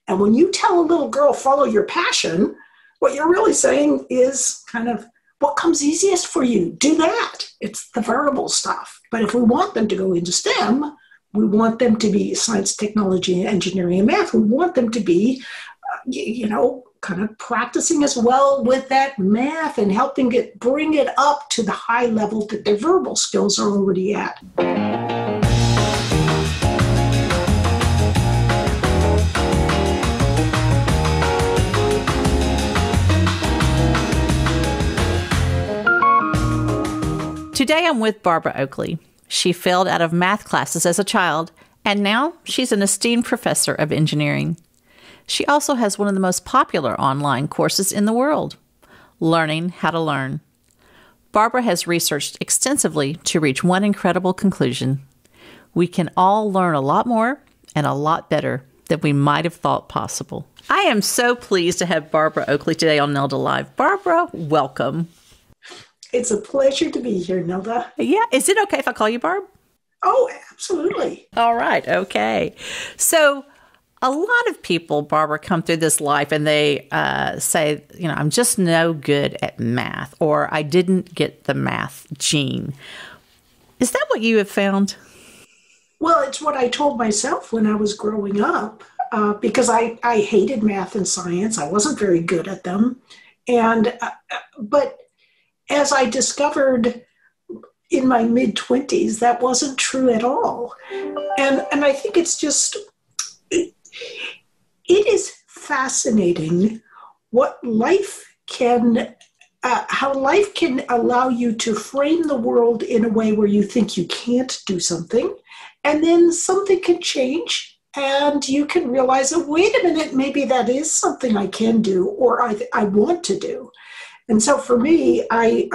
And when you tell a little girl, follow your passion, what you're really saying is kind of what comes easiest for you, do that. It's the verbal stuff. But if we want them to go into STEM, we want them to be science, technology, engineering, and math. We want them to be, kind of practicing as well with that math and helping bring it up to the high level that their verbal skills are already at. Today I'm with Barbara Oakley. She failed out of math classes as a child, and now she's an esteemed professor of engineering. She also has one of the most popular online courses in the world, Learning How to Learn. Barbara has researched extensively to reach one incredible conclusion. We can all learn a lot more and a lot better than we might have thought possible. I am so pleased to have Barbara Oakley today on Nelda Live. Barbara, welcome. It's a pleasure to be here, Nelda. Yeah. Is it okay if I call you Barb? Oh, absolutely. All right. Okay. So a lot of people, Barbara, come through this life and they say, I'm just no good at math, or I didn't get the math gene. Is that what you have found? Well, it's what I told myself when I was growing up, because I hated math and science. I wasn't very good at them. But as I discovered in my mid-20s, that wasn't true at all. And I think it's just, it is fascinating what life can, how life can allow you to frame the world in a way where you think you can't do something, and then something can change, and you can realize, oh, wait a minute, maybe that is something I can do, or I want to do. And so for me, I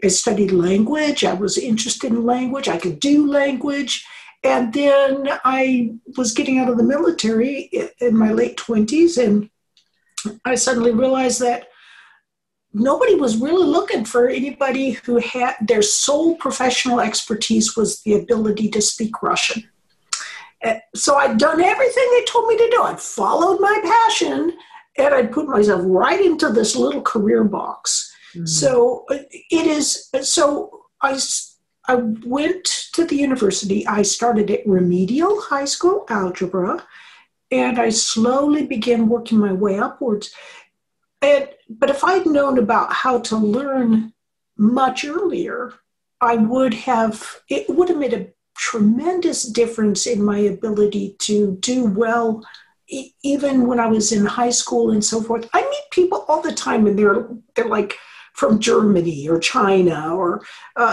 studied language. I was interested in language. I could do language. And then I was getting out of the military in my late 20s, and I suddenly realized that nobody was really looking for anybody who had their sole professional expertise was the ability to speak Russian. So I'd done everything they told me to do. I'd followed my passion, and I'd put myself right into this little career box. Mm-hmm. So I went to the university. I started at remedial high school algebra, and I slowly began working my way upwards. But if I'd known about how to learn much earlier, it would have made a tremendous difference in my ability to do well, even when I was in high school and so forth. I meet people all the time, and they're like from Germany or China or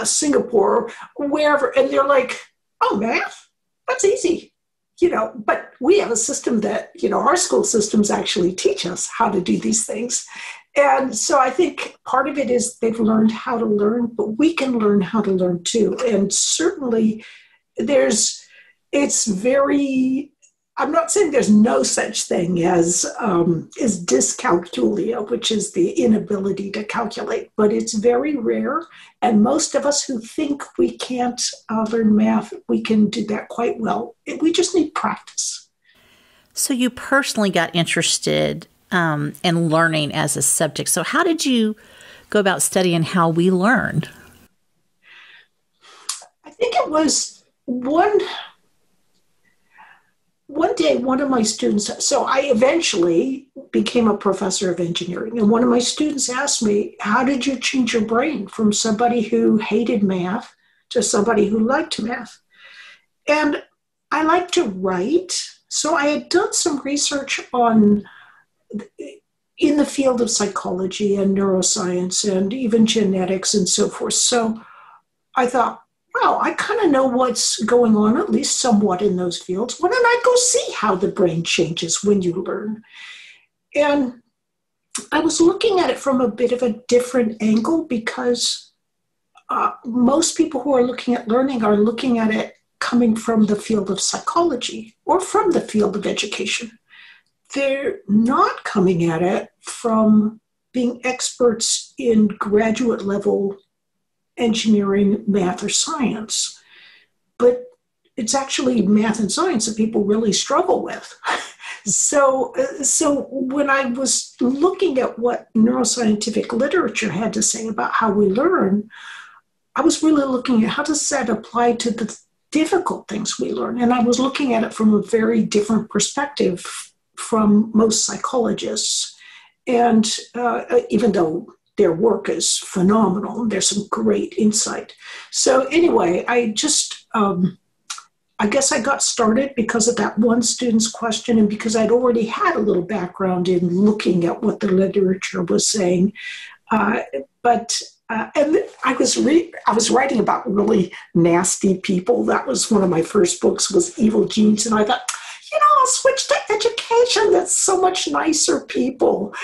Singapore, or wherever, and they're like, "Oh, math, that's easy," But we have a system that our school systems actually teach us how to do these things, and so I think part of it is they've learned how to learn, but we can learn how to learn too, and certainly it's very. I'm not saying there's no such thing as dyscalculia, which is the inability to calculate, but it's very rare. And most of us who think we can't learn math, we can do that quite well. We just need practice. So you personally got interested in learning as a subject. So how did you go about studying how we learn? I think it was one day, one of my students, so I eventually became a professor of engineering, and one of my students asked me, how did you change your brain from somebody who hated math to somebody who liked math? And I like to write, so I had done some research in the field of psychology and neuroscience and even genetics and so forth. So I thought, wow, I kind of know what's going on, at least somewhat, in those fields. Why don't I go see how the brain changes when you learn? And I was looking at it from a bit of a different angle, because most people who are looking at learning are looking at it coming from the field of psychology or from the field of education. They're not coming at it from being experts in graduate level engineering, math, or science. But it's actually math and science that people really struggle with. So when I was looking at what neuroscientific literature had to say about how we learn, I was really looking at how does that apply to the difficult things we learn. And I was looking at it from a very different perspective from most psychologists. And even though their work is phenomenal, there's some great insight. So anyway, I guess I got started because of that one student's question and because I'd already had a little background in looking at what the literature was saying. And I was writing about really nasty people. That was one of my first books, was Evil Genes. And I thought, I'll switch to education. That's so much nicer people.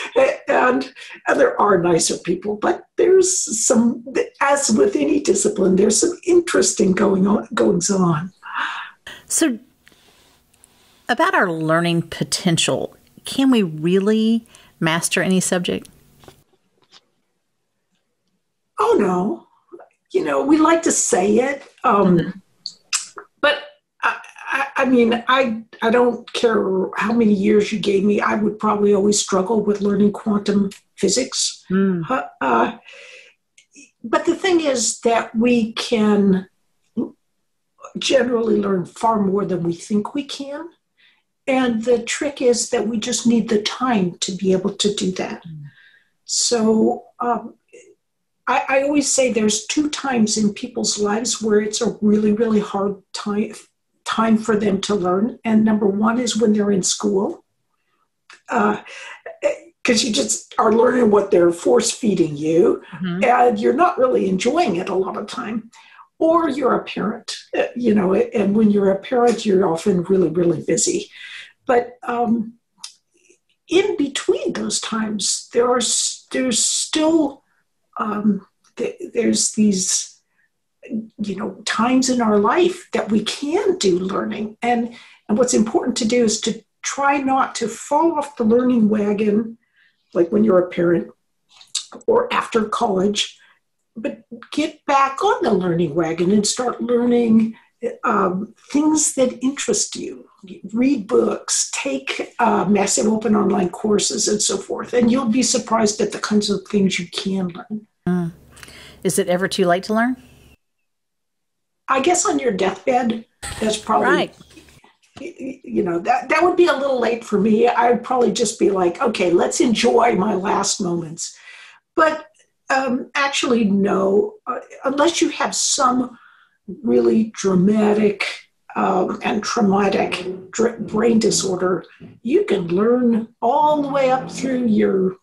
And there are nicer people, but there's some, as with any discipline, there's some interesting goings on. So about our learning potential, can we really master any subject? Oh, no. We like to say it. But I don't care how many years you gave me. I would probably always struggle with learning quantum physics. But the thing is that we can generally learn far more than we think we can. And the trick is that we just need the time to be able to do that. So I always say there's 2 times in people's lives where it's a really, really hard time for them to learn. And number 1 is when they're in school, because you just are learning what they're force feeding you, and you're not really enjoying it a lot of time. Or you're a parent, and when you're a parent, you're often really, really busy. But in between those times, there's still there's these times in our life that we can do learning, and what's important to do is to try not to fall off the learning wagon, like when you're a parent or after college, but get back on the learning wagon and start learning things that interest you. Read books, take massive open online courses, and so forth. And you'll be surprised at the kinds of things you can learn. Is it ever too late to learn? I guess on your deathbed, that's probably, right. That would be a little late for me. I would probably just be like, okay, let's enjoy my last moments. But actually, no, unless you have some really dramatic and traumatic brain disorder, you can learn all the way up through your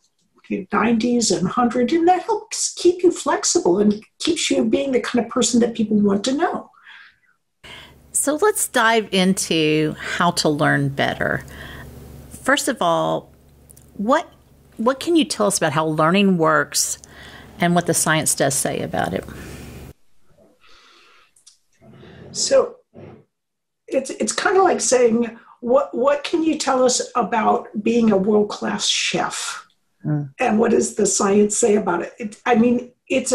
90s and 100, and that helps keep you flexible and keeps you being the kind of person that people want to know. So let's dive into how to learn better. First of all, what can you tell us about how learning works and what the science does say about it? So it's kind of like saying, what can you tell us about being a world-class chef? And what does the science say about it? It's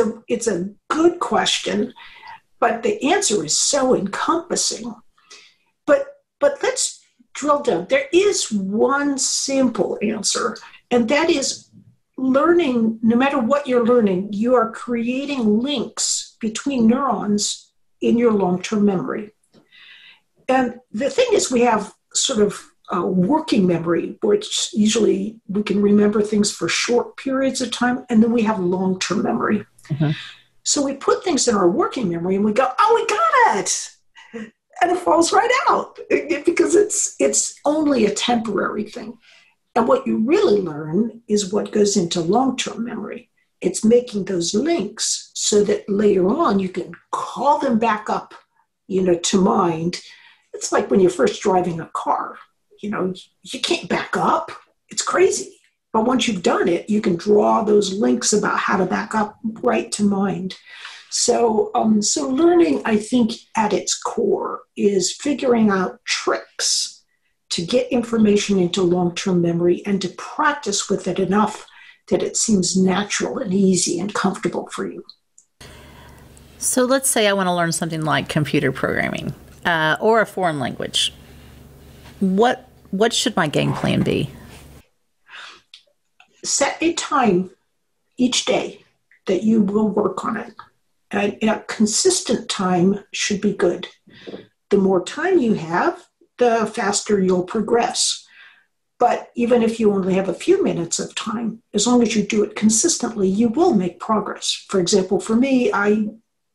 a good question, but the answer is so encompassing. But let's drill down. There is one simple answer, and that is learning. No matter what you're learning, you are creating links between neurons in your long-term memory. And the thing is, we have sort of working memory, which usually we can remember things for short periods of time, and then we have long-term memory. So we put things in our working memory and we go, oh, we got it. And it falls right out because it's only a temporary thing. And what you really learn is what goes into long-term memory. It's making those links so that later on you can call them back up, to mind. It's like when you're first driving a car. You can't back up. It's crazy. But once you've done it, you can draw those links about how to back up right to mind. So learning, I think, at its core is figuring out tricks to get information into long-term memory and to practice with it enough that it seems natural and easy and comfortable for you. So let's say I want to learn something like computer programming or a foreign language. What what should my game plan be? Set a time each day that you will work on it. And a consistent time should be good. The more time you have, the faster you'll progress. But even if you only have a few minutes of time, as long as you do it consistently, you will make progress. For example, for me, I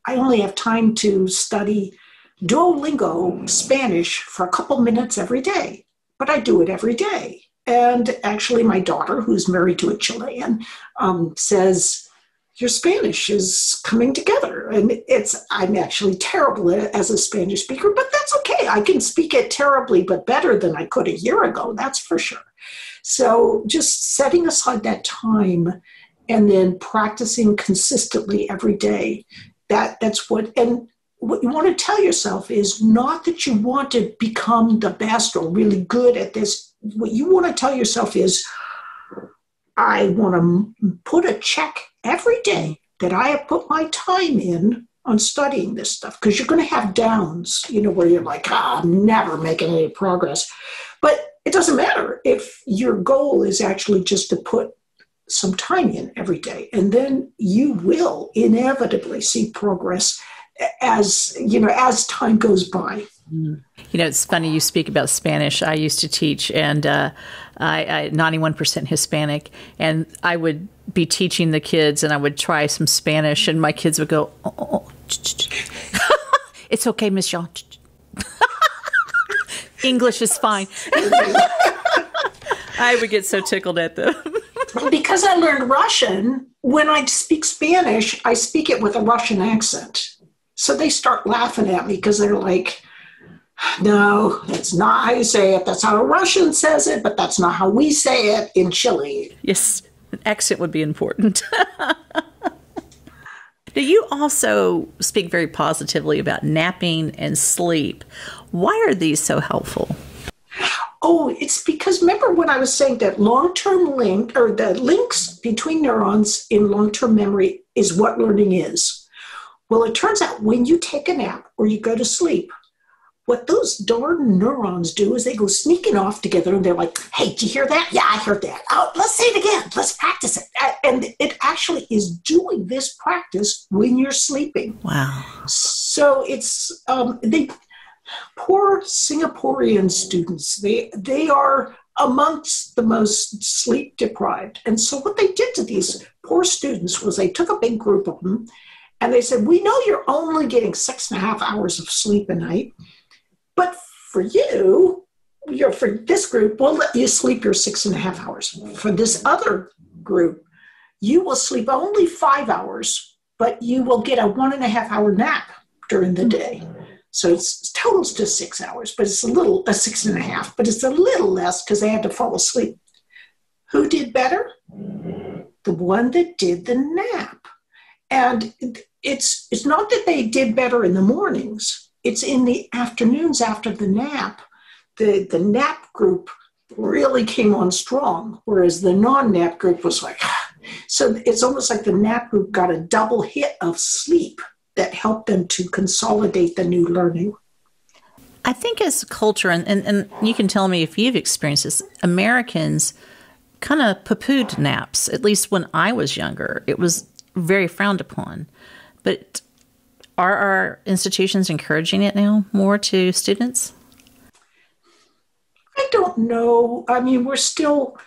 only have time to study Duolingo Spanish for a couple minutes every day, but I do it every day. And actually, my daughter, who's married to a Chilean, says, your Spanish is coming together. And I'm actually terrible as a Spanish speaker, but that's okay. I can speak it terribly, but better than I could a year ago, that's for sure. So just setting aside that time and then practicing consistently every day, that's what, and what you want to tell yourself is not that you want to become the best or really good at this. What you want to tell yourself is, I want to put a check every day that I have put my time in on studying this stuff, because you're going to have downs, where you're like, I'm never making any progress. But it doesn't matter if your goal is actually just to put some time in every day, and then you will inevitably see progress as time goes by. It's funny you speak about Spanish. I used to teach, and I 91% Hispanic, and I would be teaching the kids, and I would try some Spanish, and my kids would go, oh. It's okay, Miss Jean. English is fine. I would get so tickled at them. Because I learned Russian, when I speak Spanish, I speak it with a Russian accent. So they start laughing at me because they're like, no, that's not how you say it. That's how a Russian says it, but that's not how we say it in Chile. Yes, an accent would be important. Now, you also speak very positively about napping and sleep. Why are these so helpful? Oh, it's because remember when I was saying that long-term link, or the links between neurons in long-term memory is what learning is. Well, it turns out when you take a nap or you go to sleep, what those darn neurons do is they go sneaking off together, and they're like, hey, did you hear that? Yeah, I heard that. Oh, let's say it again. Let's practice it. And it actually is doing this practice when you're sleeping. Wow. So it's, poor Singaporean students, they are amongst the most sleep deprived. And so what they did to these poor students was they took a big group of them, and they said, we know you're only getting 6.5 hours of sleep a night, but for for this group, we'll let you sleep your 6.5 hours. For this other group, you will sleep only 5 hours, but you will get a 1.5 hour nap during the day. So it totals to 6 hours, but it's a 6.5, but it's a little less because they had to fall asleep. Who did better? The one that did the nap. And it's not that they did better in the mornings. It's in the afternoons after the nap. The nap group really came on strong, whereas the non-nap group was like, so it's almost like the nap group got a double hit of sleep that helped them to consolidate the new learning. I think as a culture, and you can tell me if you've experienced this, Americans kind of poo-pooed naps. At least when I was younger, it was very frowned upon. But are our institutions encouraging it now more to students? I don't know. I mean, we're still...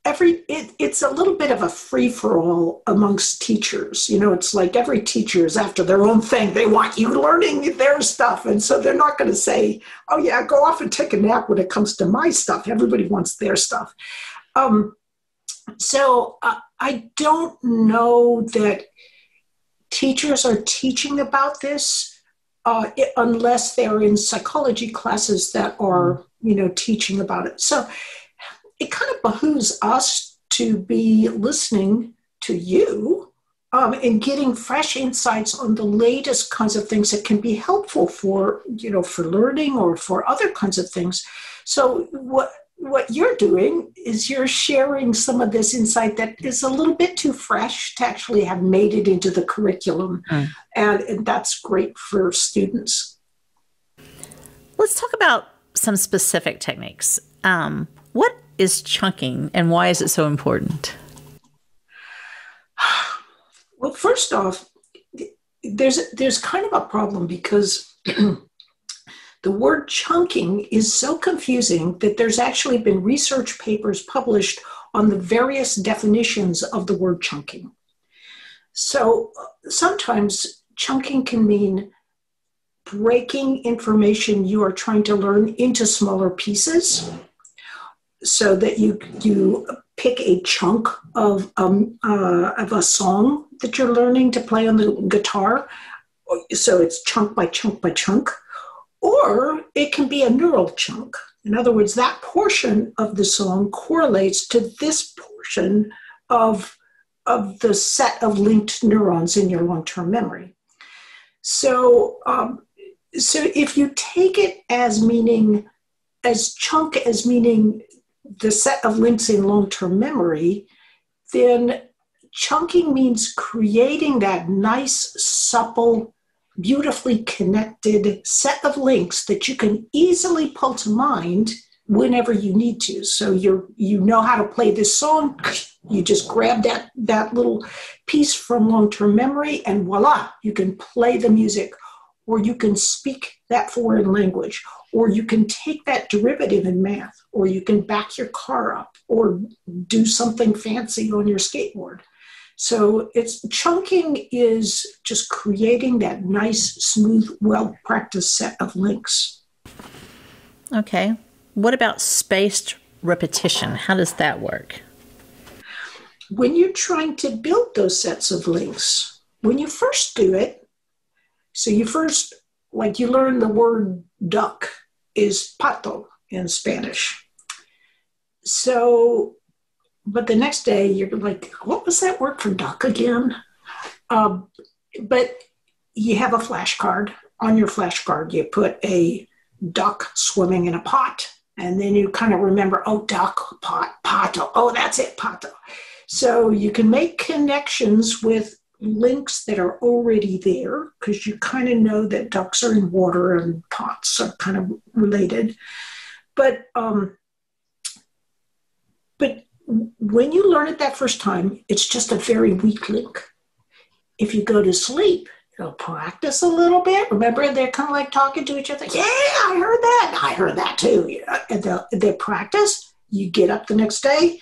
it's a little bit of a free-for-all amongst teachers. It's like every teacher is after their own thing. They want you learning their stuff. And so they're not going to say, oh yeah, go off and take a nap when it comes to my stuff. Everybody wants their stuff. So I don't know that teachers are teaching about this unless they're in psychology classes that are, teaching about it. So it kind of behooves us to be listening to you and getting fresh insights on the latest kinds of things that can be helpful for learning or for other kinds of things. So what you're doing is you're sharing some of this insight that is a little bit too fresh to actually have made it into the curriculum. And that's great for students. Let's talk about some specific techniques. What is chunking and why is it so important? Well, first off, there's kind of a problem because the word chunking is so confusing that there's actually been research papers published on the various definitions of the word chunking. So sometimes chunking can mean breaking information you are trying to learn into smaller pieces so that you pick a chunk of a song that you're learning to play on the guitar. So it's chunk by chunk by chunk. Or it can be a neural chunk. In other words, that portion of the song correlates to this portion of the set of linked neurons in your long-term memory. So if you take it as meaning the set of links in long-term memory, then chunking means creating that nice, supple, beautifully connected set of links that you can easily pull to mind whenever you need to. So you know how to play this song, you just grab that little piece from long-term memory and voila, you can play the music, or you can speak that foreign language, or you can take that derivative in math, or you can back your car up, or do something fancy on your skateboard. So chunking is just creating that nice, smooth, well-practiced set of links. Okay. What about spaced repetition? How does that work? When you're trying to build those sets of links, when you first do it, so you learn the word duck is pato in Spanish. So, but the next day you're like, what was that word for duck again? But you have a flashcard. On your flashcard, you put a duck swimming in a pot, and then you kind of remember, oh, duck, pot, pato. Oh, that's it, pato. So you can make connections with links that are already there because you kind of know that ducks are in water and pots are kind of related. But when you learn it that first time, it's just a very weak link. If you go to sleep, you'll practice a little bit. Remember, they're kind of like talking to each other. Yeah, I heard that. I heard that too. And they practice. You get up the next day.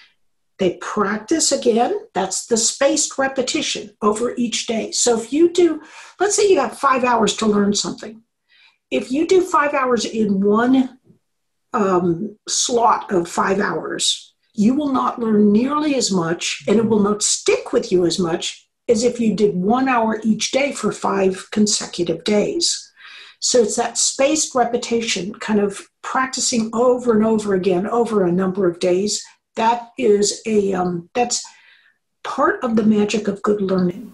They practice again. That's the spaced repetition over each day. So if you do, let's say you have 5 hours to learn something. If you do 5 hours in one slot of 5 hours, you will not learn nearly as much, and it will not stick with you as much as if you did 1 hour each day for 5 consecutive days. So it's that spaced repetition, kind of practicing over and over again over a number of days. That is that's part of the magic of good learning.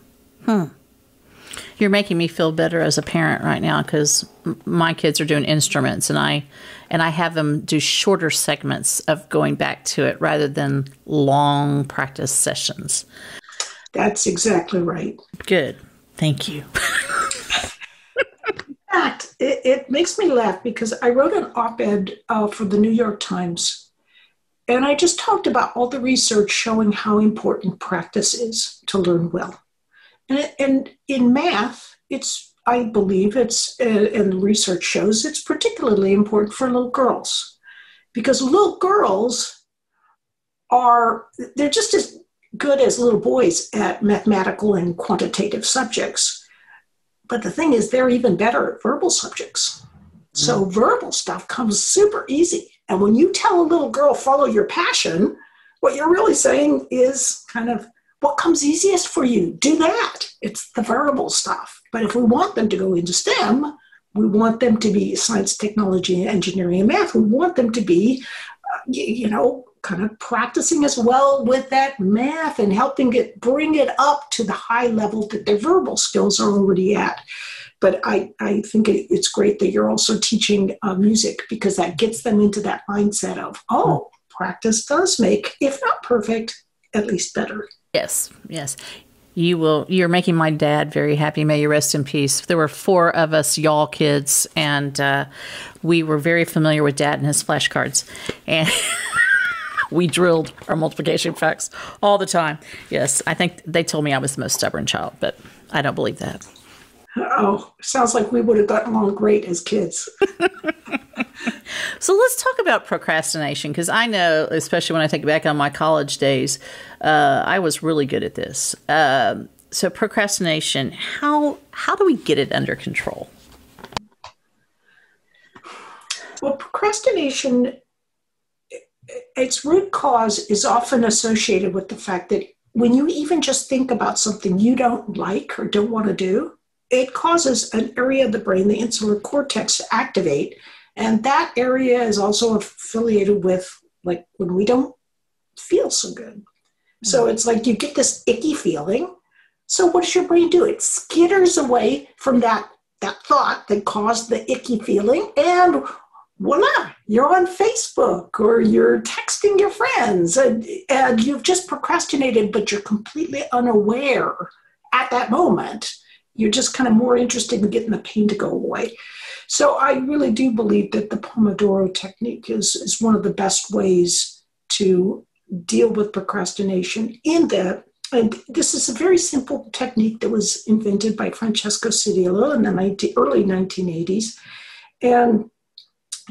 You're making me feel better as a parent right now because my kids are doing instruments, and I have them do shorter segments of going back to it rather than long practice sessions. That's exactly right. Good. Thank you. In fact, it makes me laugh because I wrote an op-ed for the New York Times, and I just talked about all the research showing how important practice is to learn well. And in math, I believe and the research shows it's particularly important for little girls because little girls they're just as good as little boys at mathematical and quantitative subjects. But the thing is, they're even better at verbal subjects. So verbal stuff comes super easy. And when you tell a little girl, follow your passion, what you're really saying is kind of, what comes easiest for you? Do that. It's the verbal stuff. But if we want them to go into STEM, we want them to be science, technology, engineering, and math. We want them to be, kind of practicing as well with that math and helping bring it up to the high level that their verbal skills are already at. But I think it's great that you're also teaching music because that gets them into that mindset of, practice does make, if not perfect, at least better. Yes, yes. You're making my dad very happy. May you rest in peace. There were 4 of us, y'all kids, and we were very familiar with Dad and his flashcards. And we drilled our multiplication facts all the time. Yes, I think they told me I was the most stubborn child, but I don't believe that. Oh, sounds like we would have gotten along great as kids. So let's talk about procrastination, because I know, especially when I think back on my college days, I was really good at this. So procrastination, how do we get it under control? Well, procrastination, its root cause is often associated with the fact that when you even just think about something you don't like or don't want to do, it causes an area of the brain, the insular cortex, to activate. And that area is also affiliated with, like, when we don't feel so good. So it's like you get this icky feeling. So what does your brain do? It skitters away from that thought that caused the icky feeling, and voila, you're on Facebook or you're texting your friends, and you've just procrastinated, but you're completely unaware at that moment. You're just kind of more interested in getting the pain to go away. So I really do believe that the Pomodoro technique is one of the best ways to deal with procrastination, in that, and this is a very simple technique that was invented by Francesco Cirillo in the early 1980s. And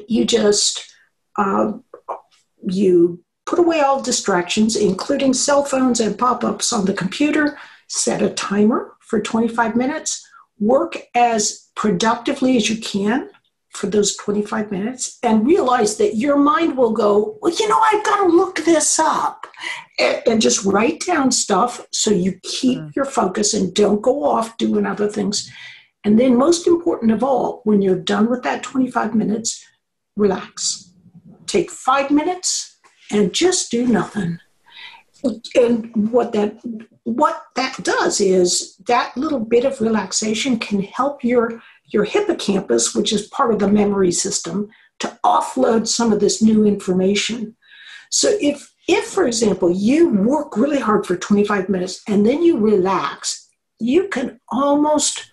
you just, you put away all distractions, including cell phones and pop-ups on the computer, set a timer for 25 minutes, work as productively as you can for those 25 minutes, and realize that your mind will go, well, I've got to look this up, and just write down stuff so you keep your focus and don't go off doing other things. And then, most important of all, when you're done with that 25 minutes, relax. Take 5 minutes and just do nothing. And what that does is that little bit of relaxation can help your hippocampus, which is part of the memory system, to offload some of this new information. So if for example, you work really hard for 25 minutes and then you relax, you can almost,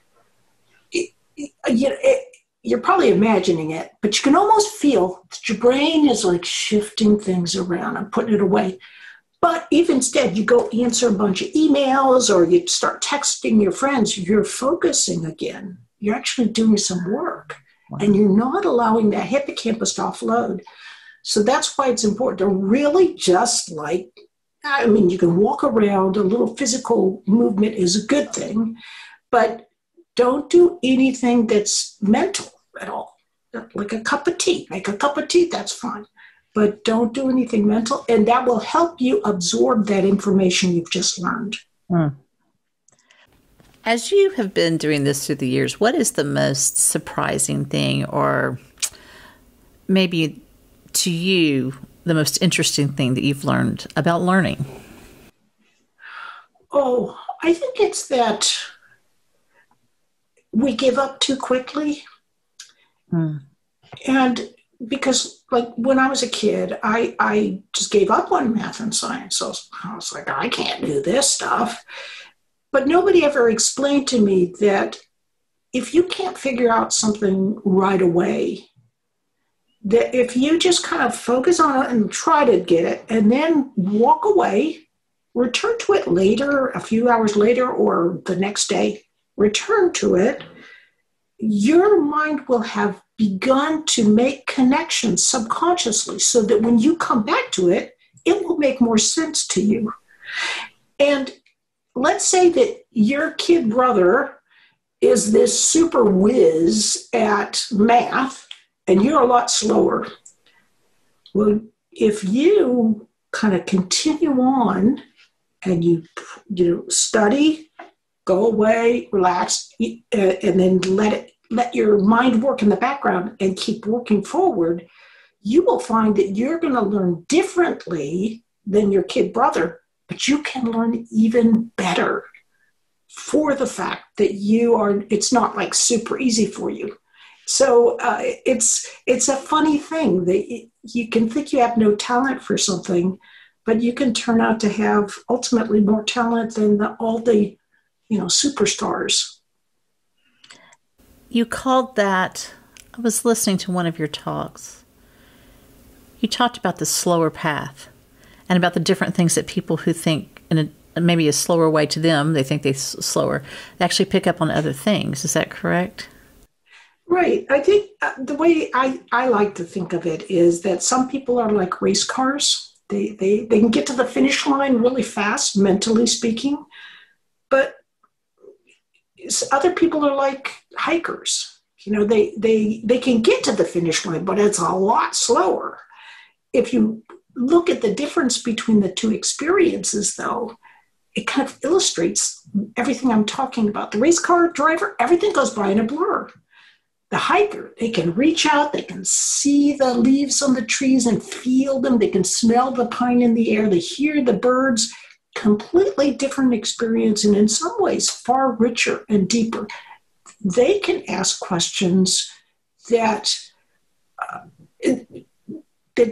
you're probably imagining it, but you can almost feel that your brain is like shifting things around and putting it away. But if instead you go answer a bunch of emails or you start texting your friends, you're focusing again. You're actually doing some work. Wow. And you're not allowing that hippocampus to offload. So that's why it's important to really just you can walk around. A little physical movement is a good thing, but don't do anything that's mental at all. Like a cup of tea. Make a cup of tea, that's fine. But don't do anything mental, and that will help you absorb that information you've just learned. As you have been doing this through the years, what is the most surprising thing, or maybe to you, the most interesting thing that you've learned about learning? Oh, I think it's that we give up too quickly. And because, like, when I was a kid, I just gave up on math and science. So I was like, I can't do this stuff. But nobody ever explained to me that if you can't figure out something right away, that if you just kind of focus on it and try to get it and then walk away, return to it later, a few hours later, or the next day, return to it, your mind will have begun to make connections subconsciously so that when you come back to it, it will make more sense to you. And let's say that your kid brother is this super whiz at math and you're a lot slower. Well, if you kind of continue on and you study, go away, relax, and then let your mind work in the background and keep working forward, you will find that you're going to learn differently than your kid brother, but you can learn even better for the fact that it's not like super easy for you. So it's a funny thing that you can think you have no talent for something, but you can turn out to have ultimately more talent than all the superstars. You called that, I was listening to one of your talks. You talked about the slower path and about the different things that people who think in maybe a slower way to them, they think they're slower, they actually pick up on other things. Is that correct? Right. I think the way I like to think of it is that some people are like race cars. They can get to the finish line really fast, mentally speaking, but other people are like hikers. They can get to the finish line, but it's a lot slower. If you look at the difference between the two experiences, though, it kind of illustrates everything I'm talking about. The race car driver, everything goes by in a blur. The hiker, they can reach out, they can see the leaves on the trees and feel them. They can smell the pine in the air. They hear the birds. Completely different experience, and in some ways far richer and deeper. They can ask questions that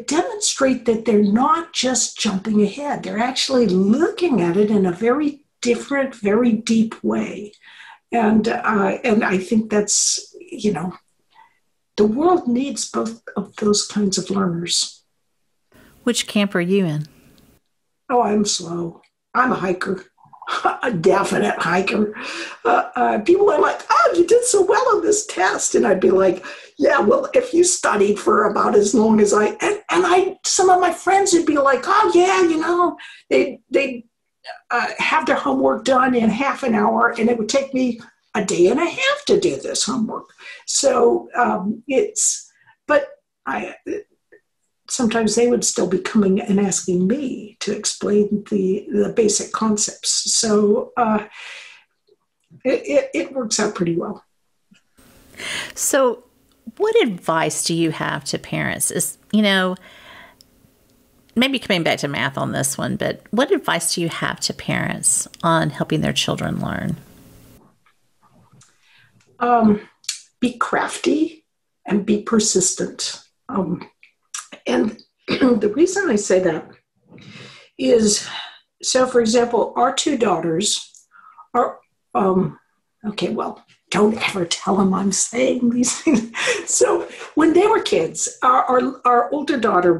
demonstrate that they're not just jumping ahead. They're actually looking at it in a very different, very deep way. And I think that's, the world needs both of those kinds of learners. Which camp are you in? Oh, I'm slow. I'm a hiker, a definite hiker. People are like, oh, you did so well on this test. And I'd be like, yeah, well, if you studied for about as long as some of my friends would be like, oh, yeah, they'd have their homework done in half an hour, and it would take me a day and a half to do this homework. So sometimes they would still be coming and asking me to explain the basic concepts. So it works out pretty well. So what advice do you have to parents? Maybe coming back to math on this one, but what advice do you have to parents on helping their children learn? Be crafty and be persistent. And the reason I say that is, so for example, our two daughters are, don't ever tell them I'm saying these things. So when they were kids, our older daughter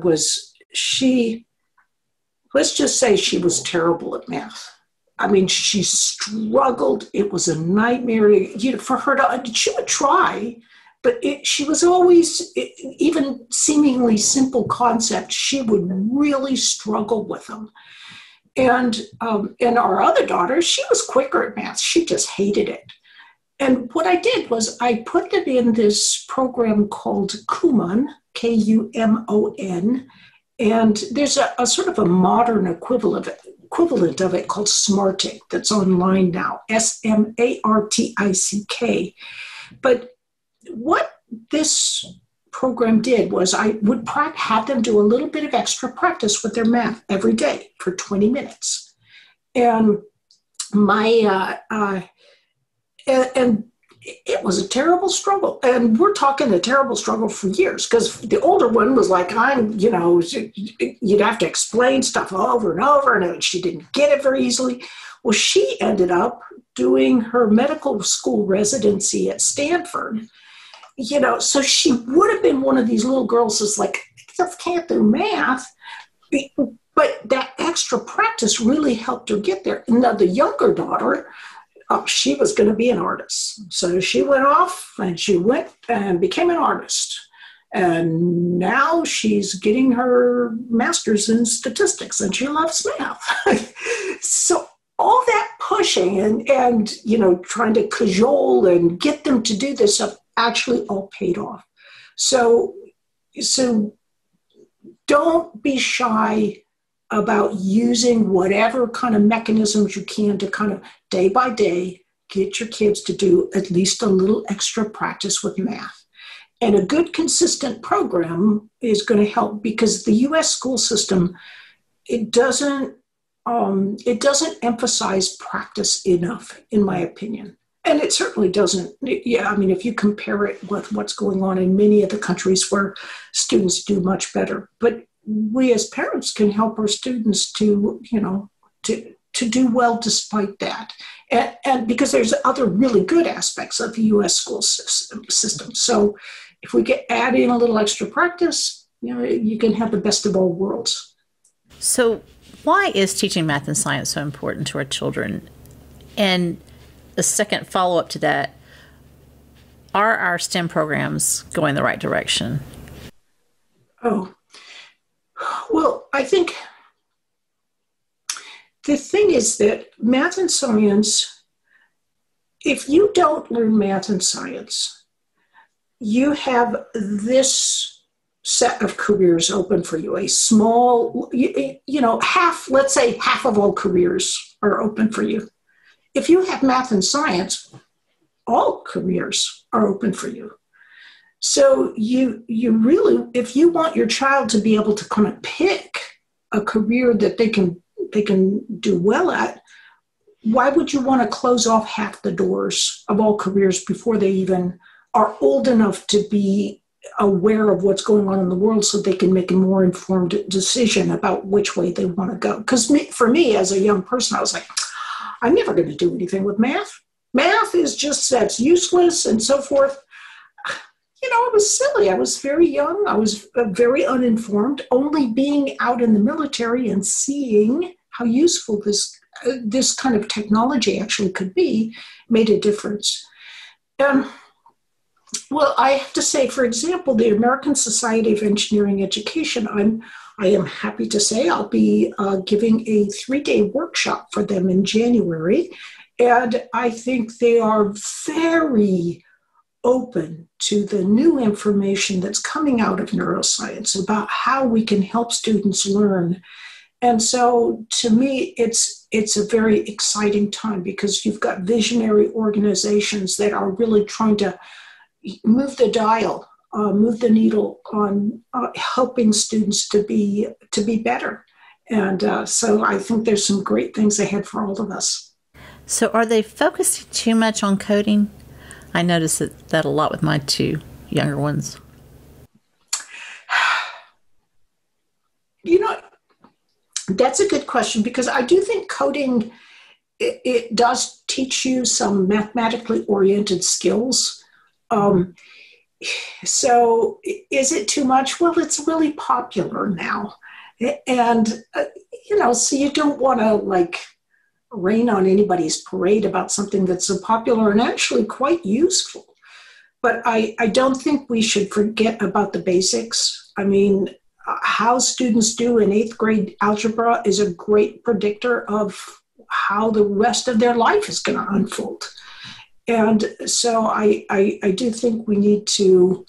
let's just say she was terrible at math. I mean, she struggled. It was a nightmare for her she would try, but she was always, even seemingly simple concepts, she would really struggle with them. And our other daughter, she was quicker at math. She just hated it. And what I did was I put it in this program called Kumon, Kumon, and there's a sort of a modern equivalent of it called Smartick that's online now, Smartick. But what this program did was I would have them do a little bit of extra practice with their math every day for 20 minutes. And and it was a terrible struggle. And we're talking a terrible struggle for years, because the older one was like, you'd have to explain stuff over and over, and she didn't get it very easily. Well, she ended up doing her medical school residency at Stanford, so she would have been one of these little girls that's like, I just can't do math. But that extra practice really helped her get there. Now, the younger daughter, she was going to be an artist. So she went off and she went and became an artist. And now she's getting her master's in statistics and she loves math. So all that pushing and trying to cajole and get them to do this stuff actually all paid off. So don't be shy about using whatever kind of mechanisms you can to kind of day by day get your kids to do at least a little extra practice with math. And a good consistent program is going to help, because the U.S. school system, it doesn't emphasize practice enough, in my opinion. And it certainly doesn't. If you compare it with what's going on in many of the countries where students do much better. But we as parents can help our students to do well despite that. And because there's other really good aspects of the U.S. school system. So if we add in a little extra practice, you can have the best of all worlds. So why is teaching math and science so important to our children? And the second follow-up to that, are our STEM programs going the right direction? Oh, well, I think the thing is that math and science, if you don't learn math and science, you have this set of careers open for you. A small, let's say half of all careers are open for you. If you have math and science, all careers are open for you. So you really, if you want your child to be able to kind of pick a career that they can do well at, why would you want to close off half the doors of all careers before they even are old enough to be aware of what's going on in the world so they can make a more informed decision about which way they want to go? Because for me, as a young person, I was like, I'm never going to do anything with math. Math is just, that's useless and so forth. It was silly. I was very young. I was very uninformed. Only being out in the military and seeing how useful this kind of technology actually could be made a difference. Well, I have to say, for example, the American Society of Engineering Education, I am happy to say I'll be giving a 3-day workshop for them in January. And I think they are very open to the new information that's coming out of neuroscience about how we can help students learn. And so to me, it's a very exciting time because you've got visionary organizations that are really trying to move the dial, move the needle on helping students to be better. And so I think there's some great things ahead for all of us. So are they focusing too much on coding? I notice that a lot with my 2 younger ones. That's a good question because I do think coding, it does teach you some mathematically oriented skills. So is it too much? Well, it's really popular now. And, so you don't want to rain on anybody's parade about something that's so popular and actually quite useful. But I don't think we should forget about the basics. I mean, how students do in 8th grade algebra is a great predictor of how the rest of their life is going to unfold. And so I do think we need to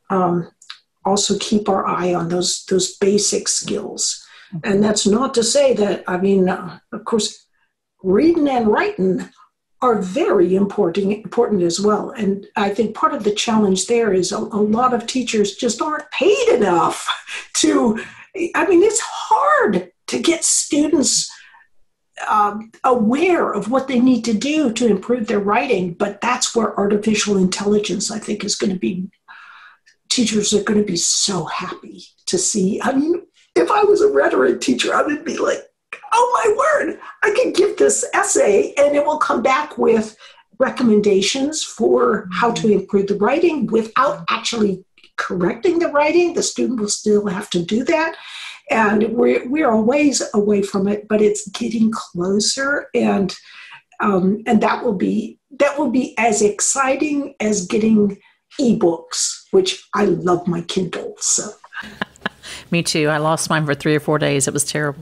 also keep our eye on those basic skills. And that's not to say that, of course, reading and writing are very important as well. And I think part of the challenge there is a lot of teachers just aren't paid enough it's hard to get students aware of what they need to do to improve their writing. But that's where artificial intelligence, I think, is going to be, teachers are going to be so happy to see. If I was a rhetoric teacher, I would be like, oh my word, I can give this essay and it will come back with recommendations for how to improve the writing without actually correcting the writing. The student will still have to do that. And we're a ways away from it, but it's getting closer. And that will be as exciting as getting ebooks, which I love my Kindle. So. Me too. I lost mine for 3 or 4 days. It was terrible.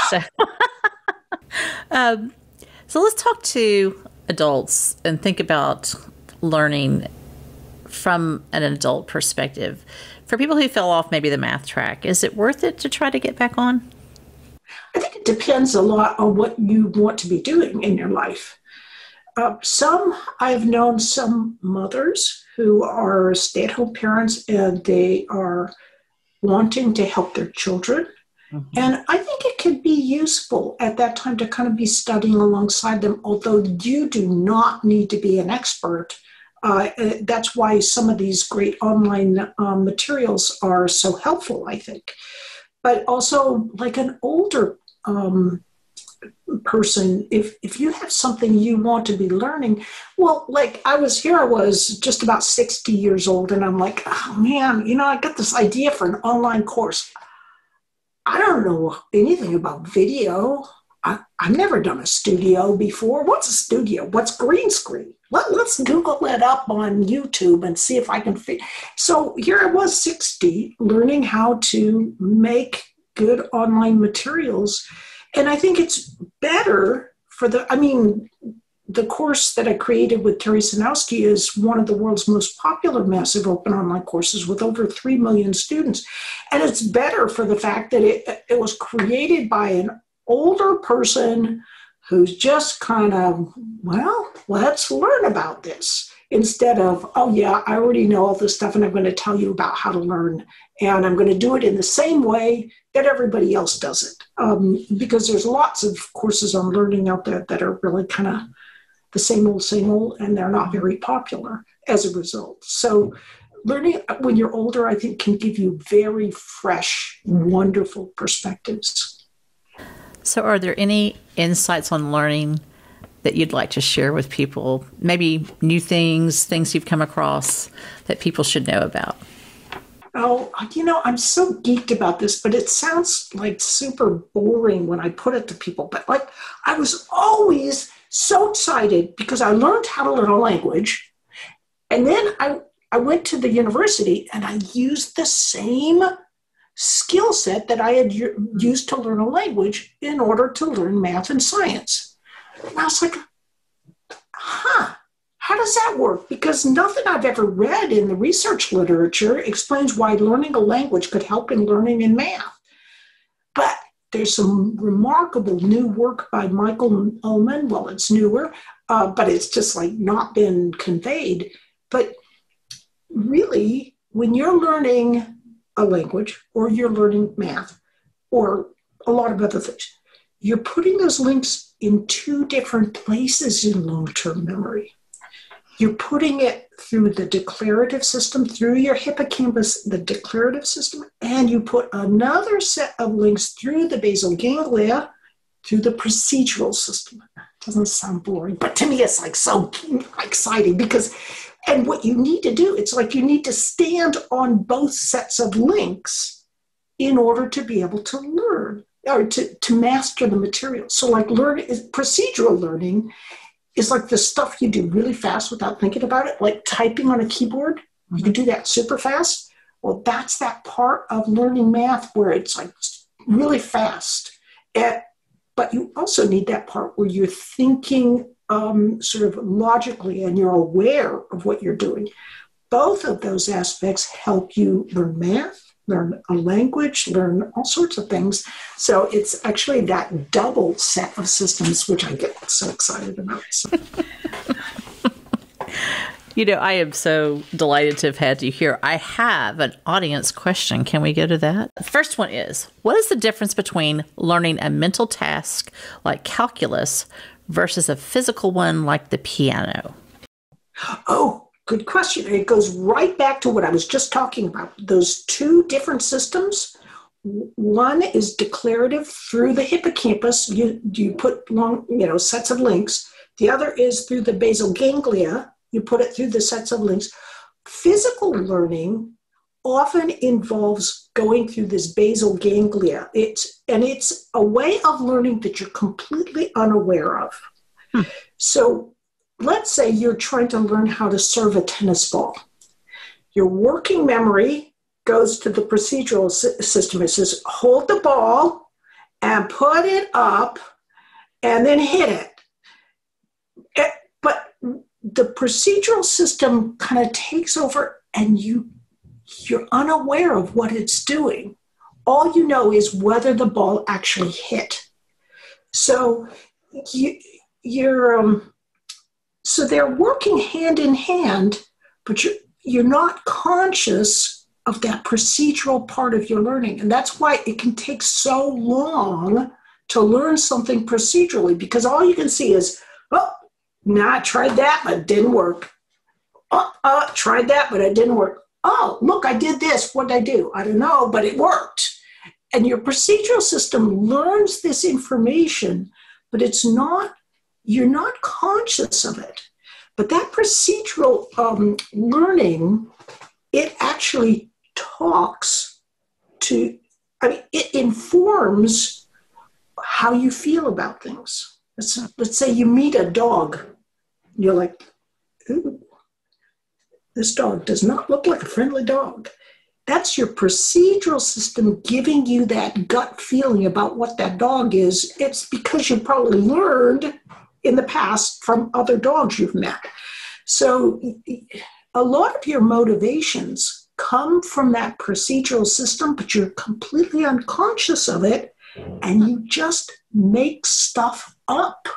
So, so let's talk to adults and think about learning from an adult perspective. For people who fell off maybe the math track, is it worth it to try to get back on? I think it depends a lot on what you want to be doing in your life. I've known some mothers who are stay-at-home parents and they are wanting to help their children. Mm-hmm. And I think it could be useful at that time to kind of be studying alongside them, although you do not need to be an expert. That's why some of these great online materials are so helpful, I think. But also like an older person, if you have something you want to be learning, well, like I was just about 60 years old, and I'm like, oh man, I got this idea for an online course. I don't know anything about video. I've never done a studio before. What's a studio? What's green screen? Let's Google it up on YouTube and see if I can fit. So here I was, 60, learning how to make good online materials. And I think it's better for the course that I created with Terry Sanowski is one of the world's most popular massive open online courses with over 3 million students. And it's better for the fact that it was created by an older person who's just kind of, well, let's learn about this, instead of, oh yeah, I already know all this stuff and I'm going to tell you about how to learn. And I'm going to do it in the same way that everybody else does it. Because there's lots of courses on learning out there that are really kind of the same old, and they're not very popular as a result. So learning when you're older, I think, can give you very fresh, wonderful perspectives. So are there any insights on learning that you'd like to share with people? Maybe new things you've come across that people should know about? Oh, I'm so geeked about this, but it sounds like super boring when I put it to people. But like, I was always so excited because I learned how to learn a language. And then I went to the university and I used the same skill set that I had used to learn a language in order to learn math and science. And I was like, how does that work? Because nothing I've ever read in the research literature explains why learning a language could help in learning in math. But there's some remarkable new work by Michael Ullman. Well, it's newer, but it's just like not been conveyed. But really, when you're learning a language or you're learning math or a lot of other things, you're putting those links in two different places in long-term memory. You're putting it through the declarative system, through your hippocampus, the declarative system, and you put another set of links through the basal ganglia, through the procedural system. It doesn't sound boring, but to me it's like so exciting because, and what you need to do, it's like you need to stand on both sets of links in order to be able to learn or to master the material. So like procedural learning is like the stuff you do really fast without thinking about it, like typing on a keyboard. You can do that super fast. Well, that's that part of learning math where it's like really fast. But you also need that part where you're thinking sort of logically and you're aware of what you're doing. Both of those aspects help you learn math, learn a language, learn all sorts of things. So it's actually that double set of systems, which I get so excited about. So. I am so delighted to have had you here. I have an audience question. Can we go to that? The first one is, what is the difference between learning a mental task like calculus versus a physical one like the piano? Oh, good question. It goes right back to what I was just talking about. Those two different systems. One is declarative through the hippocampus. You put long, sets of links. The other is through the basal ganglia. You put it through the sets of links. Physical learning often involves going through this basal ganglia. It's a way of learning that you're completely unaware of. So let's say you're trying to learn how to serve a tennis ball. Your working memory goes to the procedural system. It says, hold the ball and put it up and then hit it. But the procedural system kind of takes over and you're unaware of what it's doing. All you know is whether the ball actually hit. So so they're working hand in hand, but you're not conscious of that procedural part of your learning. And that's why it can take so long to learn something procedurally, because all you can see is, I tried that, but it didn't work. Tried that, but it didn't work. Oh, look, I did this. What did I do? I don't know, but it worked. And your procedural system learns this information but you're not conscious of it. But that procedural learning, it actually talks to, it informs how you feel about things. Let's say you meet a dog. You're like, ooh, this dog does not look like a friendly dog. That's your procedural system giving you that gut feeling about what that dog is. It's because you probably learned in the past from other dogs you've met. So a lot of your motivations come from that procedural system, but you're completely unconscious of it, and you just make stuff up.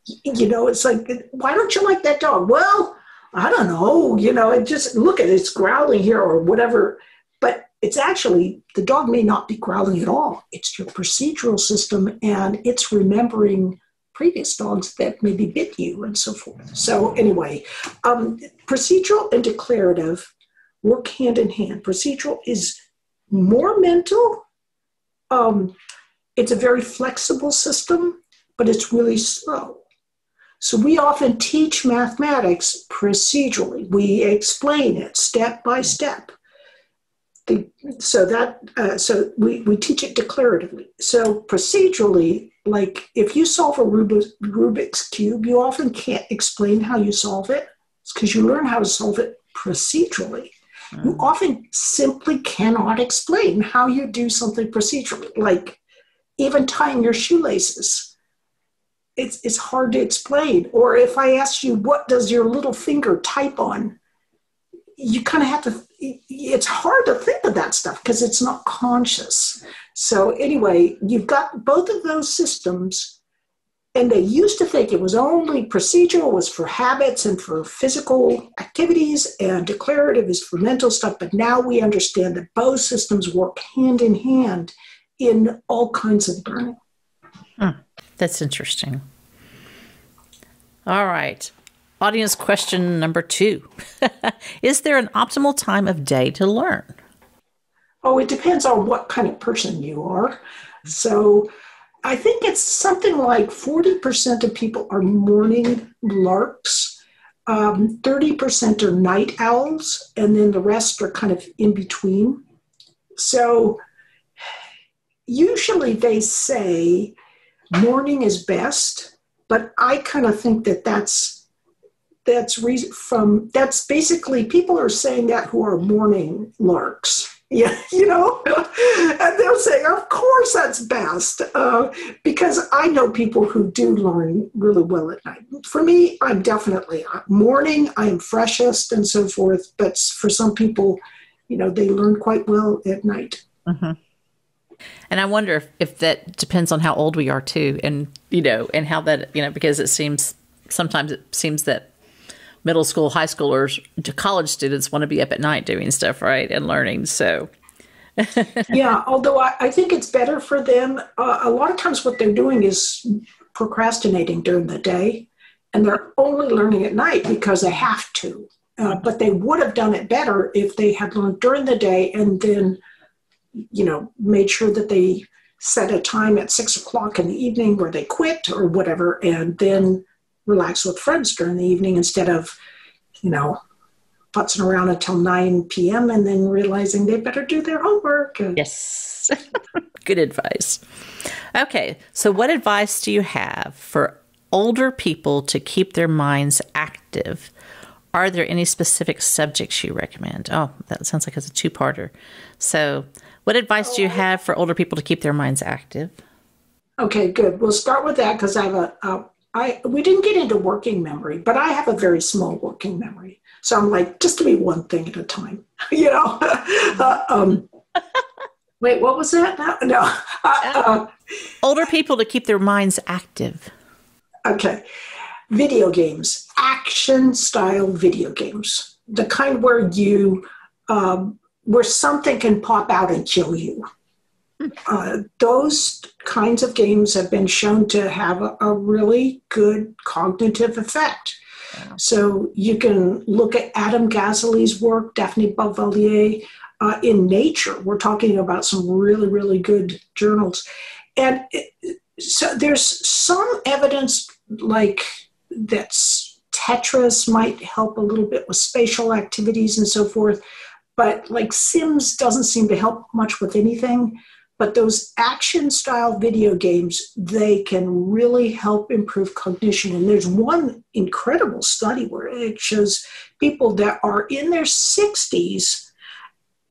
It's like, why don't you like that dog? Well, I don't know, it just, look at it, it's growling here or whatever. But it's actually, the dog may not be growling at all. It's your procedural system, and it's remembering previous dogs that maybe bit you and so forth. So anyway, procedural and declarative work hand in hand. Procedural is more mental. It's a very flexible system, but it's really slow. So we often teach mathematics procedurally. We explain it step by step. So we teach it declaratively. So procedurally, like if you solve a Rubik's Cube, you often can't explain how you solve it. It's because you learn how to solve it procedurally. You often simply cannot explain how you do something procedurally, like even tying your shoelaces. It's hard to explain. Or if I ask you, what does your little finger type on? You kind of have to, it's hard to think of that stuff because it's not conscious. So anyway, you've got both of those systems, and they used to think it was only procedural was for habits and for physical activities, and declarative is for mental stuff. But now we understand that both systems work hand in hand in all kinds of learning. That's interesting. All right. Audience question number 2. Is there an optimal time of day to learn? Oh, it depends on what kind of person you are. So I think it's something like 40% of people are morning larks, 30% are night owls, and then the rest are kind of in between. So usually they say morning is best, but I kind of think that's basically people are saying that who are morning larks. Yeah, and they'll say, of course that's best, because I know people who do learn really well at night. For me, I'm definitely morning, I am freshest and so forth, but for some people, they learn quite well at night. Mm-hmm. And I wonder if that depends on how old we are too, and and how that because sometimes it seems that middle school, high schoolers, college students want to be up at night doing stuff, right, and learning. So yeah, although I think it's better for them. A lot of times, what they're doing is procrastinating during the day, and they're only learning at night because they have to. But they would have done it better if they had learned during the day and then made sure that they set a time at 6:00 in the evening where they quit or whatever, and then relax with friends during the evening instead of, putzing around until 9 p.m. and then realizing they better do their homework. Yes. Good advice. Okay. So what advice do you have for older people to keep their minds active? Are there any specific subjects you recommend? Oh, that sounds like it's a two-parter. So what advice do you have for older people to keep their minds active? Okay, good. We'll start with that because I have we didn't get into working memory, but I have a very small working memory. So I'm like, just give me one thing at a time, Wait, what was that? No. Older people to keep their minds active. Okay. Video games, action style video games, the kind where where something can pop out and kill you. Those kinds of games have been shown to have a really good cognitive effect. Wow. So you can look at Adam Gazzaley's work, Daphne Bavelier, in Nature. We're talking about some really, really good journals. And So there's some evidence like that Tetris might help a little bit with spatial activities and so forth, but like Sims doesn't seem to help much with anything. But those action style video games, they can really help improve cognition. And there's one incredible study where it shows people that are in their 60s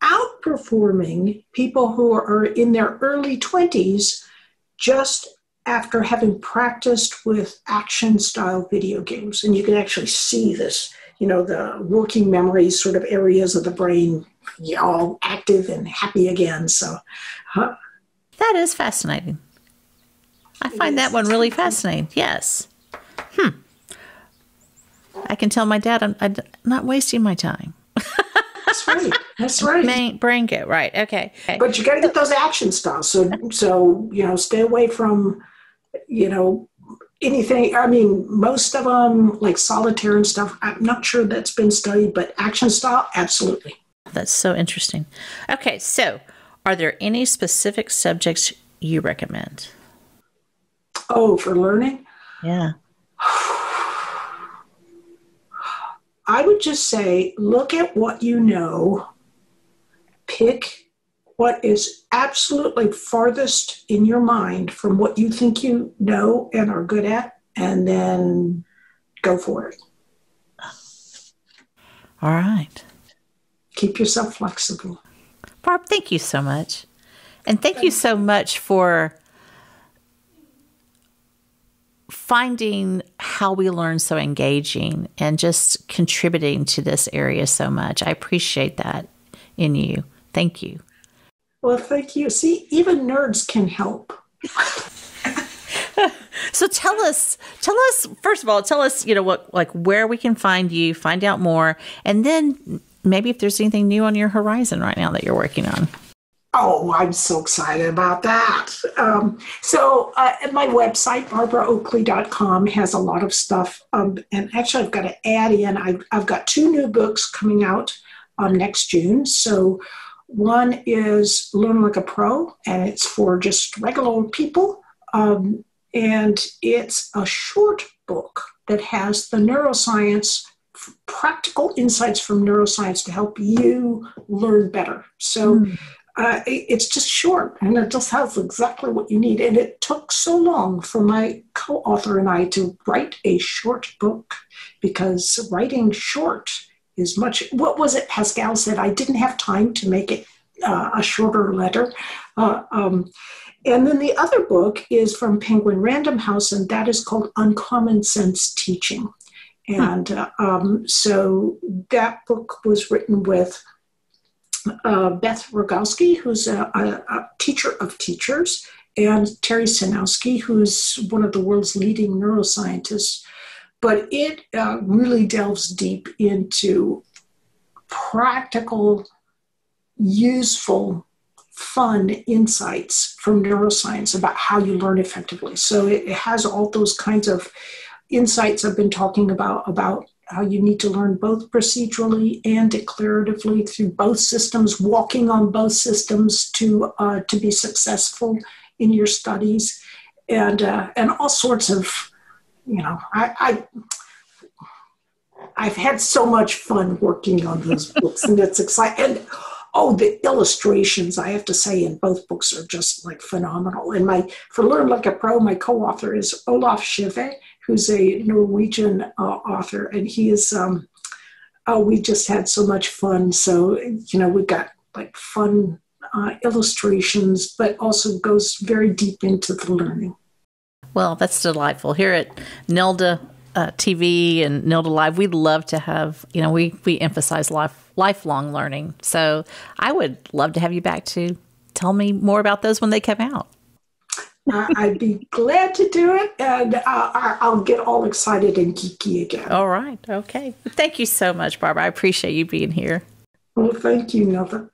outperforming people who are in their early 20s just after having practiced with action style video games. And you can actually see this, the working memory sort of areas of the brain all active and happy again. So that is fascinating. I find that one really fascinating. Yes. I can tell my dad I'm not wasting my time. That's right. That's right. Brain get right. Okay. But you got to get those action styles. So stay away from anything. I mean, most of them like solitaire and stuff. I'm not sure that's been studied, but action style, absolutely. That's so interesting. Okay, so are there any specific subjects you recommend? Oh, for learning? Yeah. I would just say, look at what you know, pick what is absolutely farthest in your mind from what you think you know and are good at, and then go for it. All right. Keep yourself flexible. Barb, thank you so much. And thank you so much for finding how we learn so engaging and just contributing to this area so much. I appreciate that in you. Thank you. Well, thank you. See, even nerds can help. So tell us, first of all, where we can find you, find out more, and then maybe if there's anything new on your horizon right now that you're working on. Oh, I'm so excited about that. So my website, barbaraoakley.com, has a lot of stuff. And actually, I've got to add in, I've got 2 new books coming out next June. So one is Learn Like a Pro, and it's for just regular people. And it's a short book that has the neuroscience, practical insights from neuroscience to help you learn better. So it's just short, and it just has exactly what you need. And it took so long for my co-author and I to write a short book, because writing short is much, what was it Pascal said? I didn't have time to make it a shorter letter. And then the other book is from Penguin Random House, and that is called Uncommon Sense Teaching. And so that book was written with Beth Rogowski, who's a teacher of teachers, and Terry Sinowski, who's one of the world's leading neuroscientists. But it really delves deep into practical, useful, fun insights from neuroscience about how you learn effectively. So it has all those kinds of insights I've been talking about how you need to learn both procedurally and declaratively through both systems, walking on both systems to be successful in your studies, and all sorts of, I've had so much fun working on those books, and it's exciting. And the illustrations, I have to say, in both books are just like phenomenal. And for Learn Like a Pro, my co-author is Olaf Scheve, who's a Norwegian author, and he is, we just had so much fun. So, we've got like fun illustrations, but also goes very deep into the learning. Well, that's delightful. Here at Nelda TV and Nelda Live, we'd love to have, we emphasize lifelong learning. So I would love to have you back to tell me more about those when they come out. I'd be glad to do it, and I'll get all excited and geeky again. All right. Okay. Thank you so much, Barbara. I appreciate you being here. Well, thank you, Nelda.